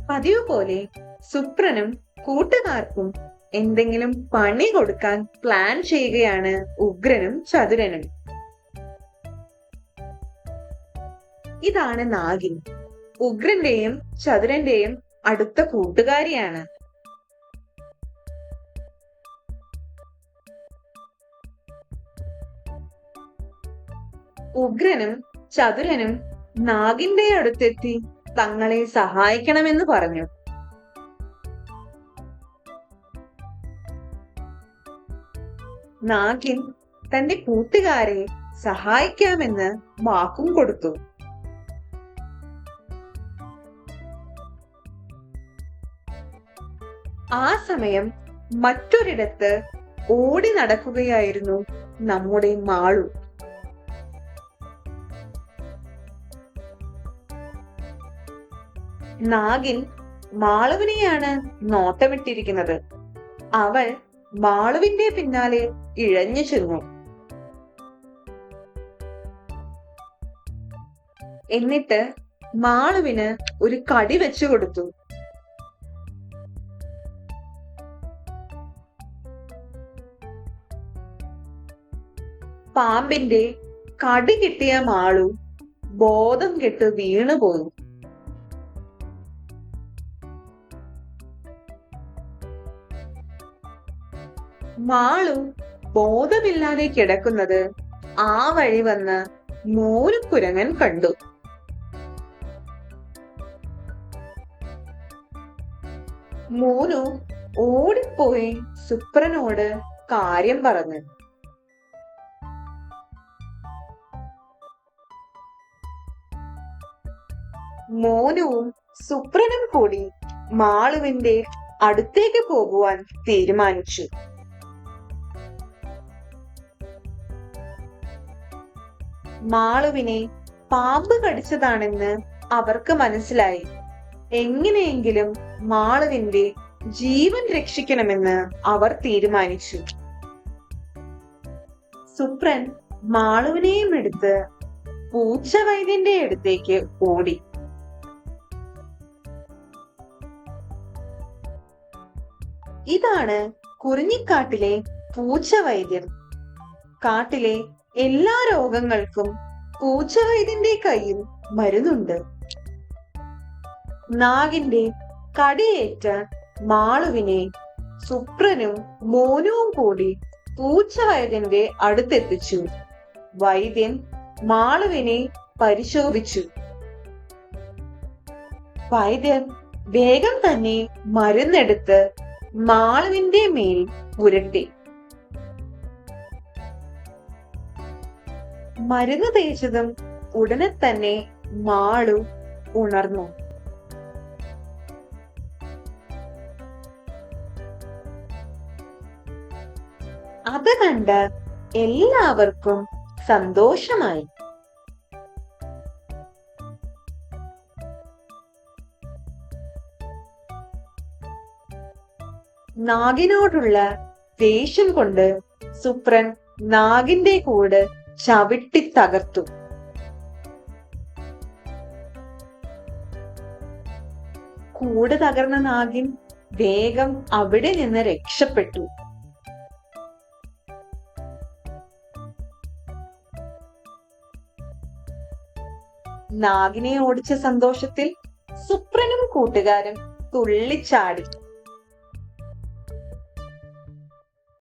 പതിവ് പോലെ സുപ്രനും കൂട്ടുകാർക്കും എന്തെങ്കിലും പണി കൊടുക്കാൻ പ്ലാൻ ചെയ്യുകയാണ് ഉഗ്രനും ചതുരനും. ഇതാണ് നാഗിൻ, ഉഗ്രന്റെയും ചതുരന്റെയും അടുത്ത കൂട്ടുകാരിയാണ്. ഉഗ്രനും ചതുരനും നാഗിന്റെ അടുത്തെത്തി തങ്ങളെ സഹായിക്കണമെന്ന് പറഞ്ഞു. നാഗിൻ തന്റെ കൂട്ടുകാരെ സഹായിക്കാമെന്ന് വാക്കും കൊടുത്തു. ആ സമയം മറ്റൊരിടത്ത് ഓടി നടക്കുകയായിരുന്നു നമ്മുടെ മാളു. നാഗിൻ മാളുവിനെയാണ് നോട്ടമിട്ടിരിക്കുന്നത്. അവൾ മാളുവിന്റെ പിന്നാലെ ഇഴഞ്ഞു ചെന്നു. എന്നിട്ട് മാളുവിന് ഒരു കടി വെച്ചു കൊടുത്തു. പാമ്പിന്റെ കടി കിട്ടിയ മാളു ബോധം കെട്ട് വീണുപോയി. മാളു ബോധമില്ലാതെ കിടക്കുന്നത് ആ വഴി വന്ന് മോരുകുരങ്ങൻ കണ്ടു. മോനു ഓടിപ്പോയി സുപ്രനോട് കാര്യം പറഞ്ഞു. മോനുവും സുപ്രനും കൂടി മാളുവിന്റെ അടുത്തേക്ക് പോകുവാൻ തീരുമാനിച്ചു. മാളുവിനെ പാമ്പ് കടിച്ചതാണെന്ന് അവർക്ക് മനസ്സിലായി. എങ്ങനെയെങ്കിലും മാളുവിന്റെ ജീവൻ രക്ഷിക്കണമെന്ന് അവർ തീരുമാനിച്ചു. സുപ്രൻ മാളുവിനെയും എടുത്ത് പൂച്ചവൈദ്യന്റെ അടുത്തേക്ക് ഓടി. ഇതാണ് കുറിഞ്ഞിക്കാട്ടിലെ പൂച്ചവൈദ്യൻ. കാട്ടിലെ എല്ലാ രോഗങ്ങൾക്കും പൂച്ചവൈദ്യന്റെ കയ്യിൽ മരുന്നുണ്ട്. നാഗിന്റെ കടിയേറ്റ മാളുവിനെ സുപ്രനും മോനുവും കൂടി പൂച്ചവൈദ്യന്റെ അടുത്തെത്തിച്ചു. വൈദ്യൻ മാളുവിനെ പരിശോധിച്ചു. വൈദ്യൻ വേഗം തന്നെ മരുന്നെടുത്ത് മാളുവിന്റെ മേൽ പുരട്ടി. മരുന്ന് തേച്ചതും ഉടനെ തന്നെ മാളു ഉണർന്നു. അത് കണ്ട് എല്ലാവർക്കും സന്തോഷമായി. നാഗിനോടുള്ള ദേഷ്യം കൊണ്ട് സുപ്രൻ നാഗിന്റെ കൂട് ചവിട്ടി തകർത്തു. കൂട് തകർന്ന നാഗിൻ വേഗം അവിടെ നിന്ന് രക്ഷപ്പെട്ടു. നാഗിനെ ഓടിച്ച സന്തോഷത്തിൽ സുപ്രനും കൂട്ടുകാരും തുള്ളിച്ചാടി.